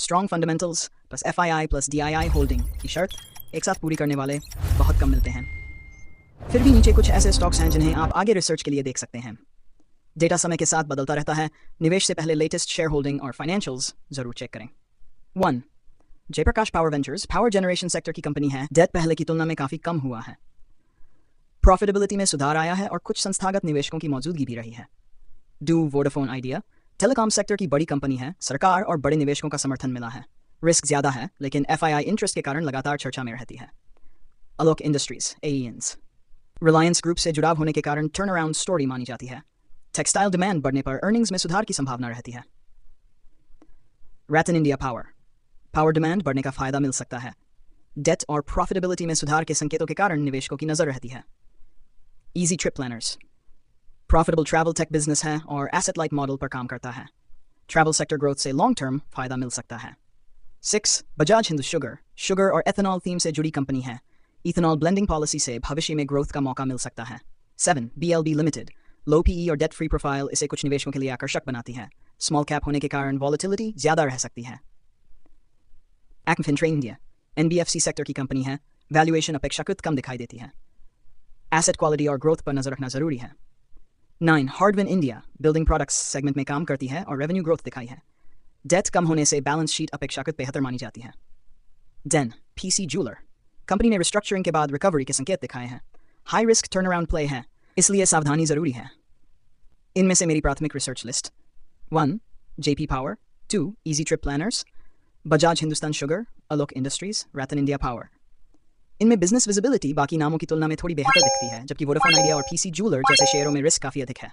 Strong fundamentals plus FII plus DII holding की शर्त एक साथ पूरी करने वाले बहुत कम मिलते हैं। फिर भी नीचे कुछ ऐसे स्टॉक्स हैं जिन्हें आप आगे रिसर्च के लिए देख सकते हैं। डेटा समय के साथ बदलता रहता है, निवेश से पहले लेटेस्ट शेयर होल्डिंग और फाइनेंशियल्स जरूर चेक करें। 1. Jaiprakash power ventures power generation sector की कंपनी है। डेट पहले की तुलना में काफ़ी कम हुआ है, प्रॉफिटेबिलिटी में सुधार आया है और कुछ संस्थागत निवेशकों की मौजूदगी भी रही है। Do Vodafone idea telecom sector की बड़ी कंपनी है, सरकार और बड़े निवेशकों का समर्थन मिला है, रिस्क ज़्यादा है लेकिन FII इंटरेस्ट के कारण लगातार चर्चा में रहती है। Alok industries AEINS Reliance group से जुड़ाव होने के कारण टर्न अराउंड स्टोरी मानी जाती है, टेक्सटाइल डिमांड बढ़ने पर अर्निंग्स में सुधार की संभावना रहती है। रैटन इंडिया पावर डिमांड बढ़ने का फायदा मिल सकता है, डेट और प्रॉफिटेबिलिटी में सुधार के संकेतों के कारण निवेशकों की नजर रहती है। Easy trip planners profitable travel tech business है और एसेट लाइट मॉडल पर काम करता है, ट्रैवल सेक्टर ग्रोथ से लॉन्ग टर्म फायदा मिल सकता है। 6. बजाज हिंदू शुगर और एथेनॉल थीम से जुड़ी कंपनी है, इथेनॉल ब्लेंडिंग पॉलिसी से भविष्य में ग्रोथ का मौका मिल सकता है। 7. BLB लिमिटेड लो PE और डेट फ्री प्रोफाइल इसे कुछ निवेशकों के लिए आकर्षक बनाती है, स्मॉल कैप होने के कारण वॉलेटिलिटी ज़्यादा रह सकती है। एक्मफिन इंडिया NBFC सेक्टर की कंपनी है, वैल्यूएशन अपेक्षाकृत कम दिखाई देती है, एसेट क्वालिटी और ग्रोथ पर नजर रखना जरूरी है। 9. हार्डविन इंडिया बिल्डिंग प्रोडक्ट्स सेगमेंट में काम करती है और रेवेन्यू ग्रोथ दिखाई है, डेट कम होने से बैलेंस शीट अपेक्षाकृत बेहतर मानी जाती है। 10. PC जूलर कंपनी ने रिस्ट्रक्चरिंग के बाद रिकवरी के संकेत दिखाए हैं, हाई रिस्क टर्नअराउंड प्ले है, इसलिए सावधानी जरूरी है। इनमें से मेरी प्राथमिक research list: 1. JP power, 2. Easy trip planners, Bajaj Hindustan sugar, Alok industries, rattan India power. इनमें बिजनेस विजिबिलिटी बाकी नामों की तुलना में थोड़ी बेहतर दिखती है, जबकि वोडाफोन आइडिया और PC जूलर जैसे शेयरों में रिस्क काफ़ी अधिक है।